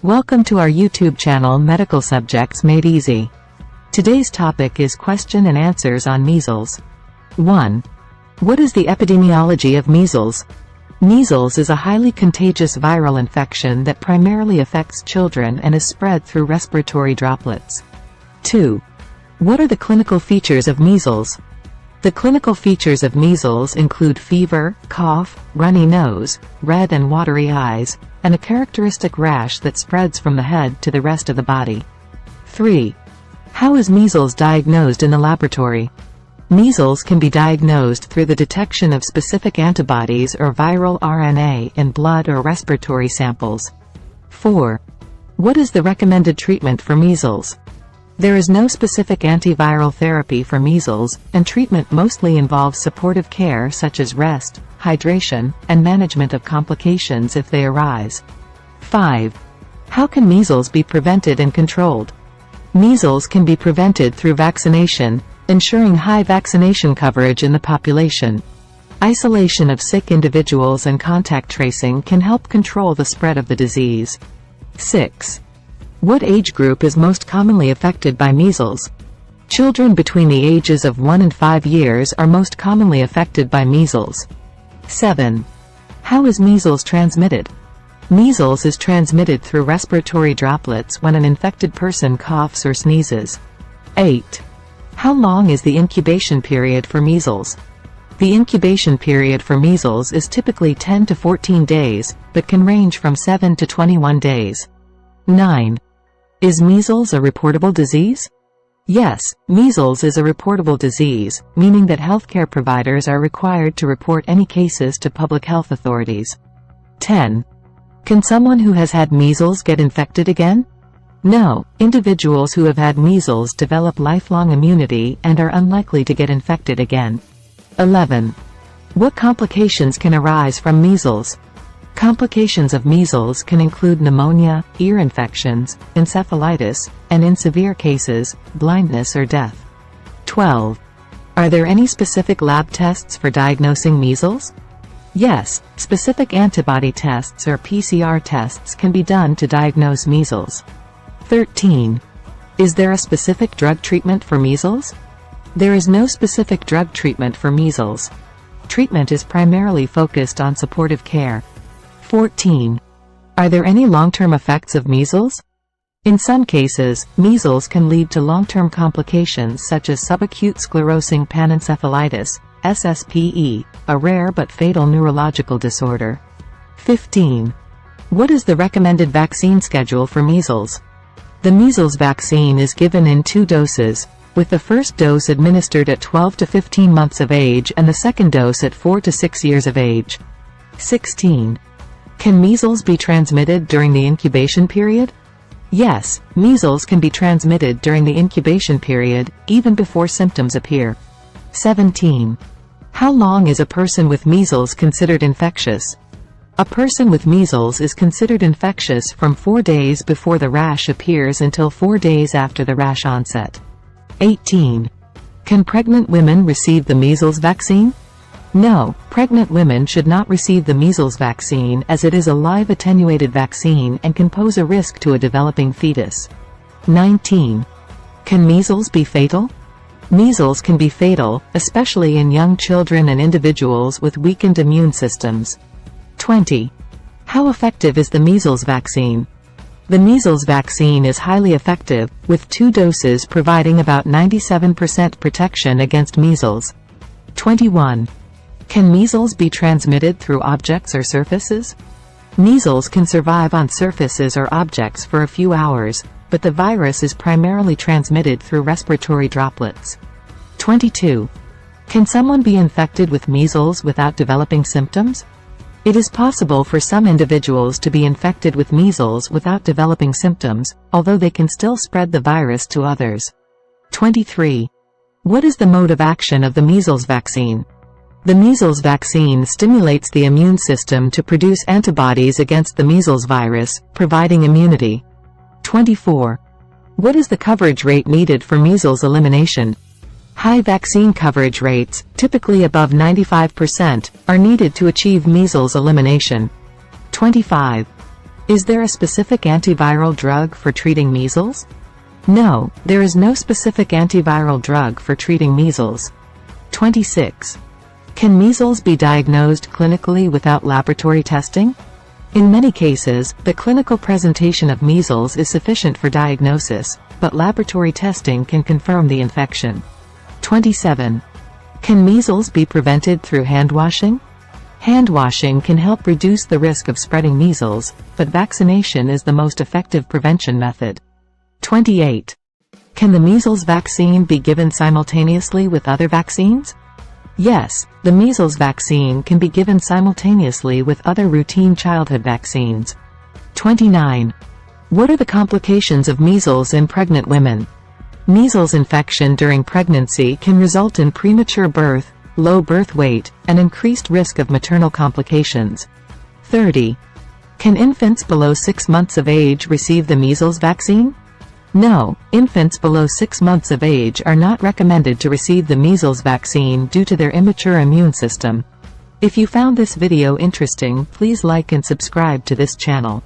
Welcome to our YouTube channel Medical Subjects Made Easy. Today's topic is question and answers on measles. 1. What is the epidemiology of measles? Measles is a highly contagious viral infection that primarily affects children and is spread through respiratory droplets. 2. What are the clinical features of measles? The clinical features of measles include fever, cough, runny nose, red and watery eyes, and a characteristic rash that spreads from the head to the rest of the body. 3. How is measles diagnosed in the laboratory? Measles can be diagnosed through the detection of specific antibodies or viral RNA in blood or respiratory samples. 4. What is the recommended treatment for measles? There is no specific antiviral therapy for measles, and treatment mostly involves supportive care such as rest, hydration, and management of complications if they arise. 5. How can measles be prevented and controlled? Measles can be prevented through vaccination, ensuring high vaccination coverage in the population. Isolation of sick individuals and contact tracing can help control the spread of the disease. 6. What age group is most commonly affected by measles? Children between the ages of 1 and 5 years are most commonly affected by measles. 7. How is measles transmitted? Measles is transmitted through respiratory droplets when an infected person coughs or sneezes. 8. How long is the incubation period for measles? The incubation period for measles is typically 10 to 14 days, but can range from 7 to 21 days. 9. Is measles a reportable disease? Yes, measles is a reportable disease, meaning that healthcare providers are required to report any cases to public health authorities. 10. Can someone who has had measles get infected again? No, individuals who have had measles develop lifelong immunity and are unlikely to get infected again. 11. What complications can arise from measles? Complications of measles can include pneumonia, ear infections, encephalitis, and in severe cases, blindness or death. 12. Are there any specific lab tests for diagnosing measles? Yes, specific antibody tests or PCR tests can be done to diagnose measles. 13. Is there a specific drug treatment for measles? There is no specific drug treatment for measles. Treatment is primarily focused on supportive care. 14. Are there any long-term effects of measles? In some cases, measles can lead to long-term complications such as subacute sclerosing panencephalitis, SSPE, a rare but fatal neurological disorder. 15. What is the recommended vaccine schedule for measles? The measles vaccine is given in 2 doses, with the first dose administered at 12 to 15 months of age and the second dose at 4 to 6 years of age. 16. Can measles be transmitted during the incubation period? Yes, measles can be transmitted during the incubation period, even before symptoms appear. 17. How long is a person with measles considered infectious? A person with measles is considered infectious from 4 days before the rash appears until 4 days after the rash onset. 18. Can pregnant women receive the measles vaccine? No, pregnant women should not receive the measles vaccine as it is a live attenuated vaccine and can pose a risk to a developing fetus. 19. Can measles be fatal? Measles can be fatal, especially in young children and individuals with weakened immune systems. 20. How effective is the measles vaccine? The measles vaccine is highly effective, with 2 doses providing about 97% protection against measles. 21. Can measles be transmitted through objects or surfaces? Measles can survive on surfaces or objects for a few hours, but the virus is primarily transmitted through respiratory droplets. 22. Can someone be infected with measles without developing symptoms? It is possible for some individuals to be infected with measles without developing symptoms, although they can still spread the virus to others. 23. What is the mode of action of the measles vaccine? The measles vaccine stimulates the immune system to produce antibodies against the measles virus, providing immunity. 24. What is the coverage rate needed for measles elimination? High vaccine coverage rates, typically above 95%, are needed to achieve measles elimination. 25. Is there a specific antiviral drug for treating measles? No, there is no specific antiviral drug for treating measles. 26. Can measles be diagnosed clinically without laboratory testing? In many cases, the clinical presentation of measles is sufficient for diagnosis, but laboratory testing can confirm the infection. 27. Can measles be prevented through hand washing? Hand washing can help reduce the risk of spreading measles, but vaccination is the most effective prevention method. 28. Can the measles vaccine be given simultaneously with other vaccines? Yes, the measles vaccine can be given simultaneously with other routine childhood vaccines. 29. What are the complications of measles in pregnant women? Measles infection during pregnancy can result in premature birth, low birth weight, and increased risk of maternal complications. 30. Can infants below 6 months of age receive the measles vaccine? No, infants below 6 months of age are not recommended to receive the measles vaccine due to their immature immune system. If you found this video interesting, please like and subscribe to this channel.